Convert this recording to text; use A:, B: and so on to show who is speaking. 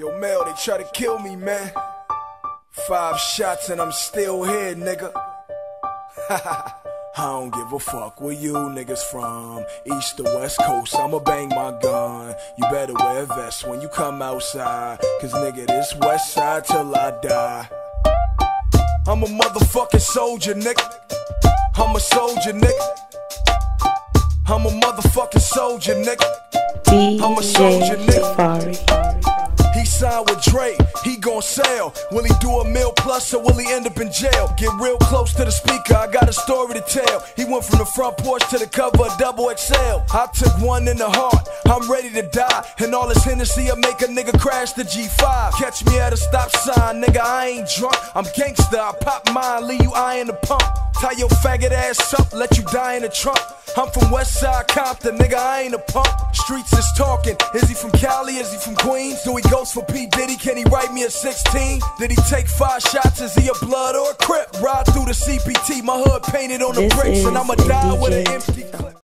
A: Yo, Mel, they try to kill me, man. 5 shots and I'm still here, nigga. I don't give a fuck where you niggas from, east or west coast, I'ma bang my gun. You better wear a vest when you come outside, cause nigga, this west side till I die. I'm a motherfucking soldier, nigga. I'm a soldier, nigga. I'm a motherfucking soldier, nigga. I'm a soldier, nigga. He signed with Drake, he gon' sell. Will he do $1 million plus or will he end up in jail? Get real close to the speaker, I got a story to tell. He went from the front porch to the cover of Double XL. I took one in the heart, I'm ready to die. And all this Hennessy will make a nigga crash the G5. Catch me at a stop sign, nigga, I ain't drunk. I'm gangsta, I pop mine, leave you eyeing the pump. Tie your faggot ass up, let you die in the trunk. I'm from Westside Compton, nigga, I ain't a punk. Streets is talking, is he from Cali, is he from Queens? Do he ghost for P. Diddy, can he write me a 16? Did he take 5 shots, is he a blood or a crip? Ride through the CPT, my hood painted on the bricks, and I'ma die with an empty clip.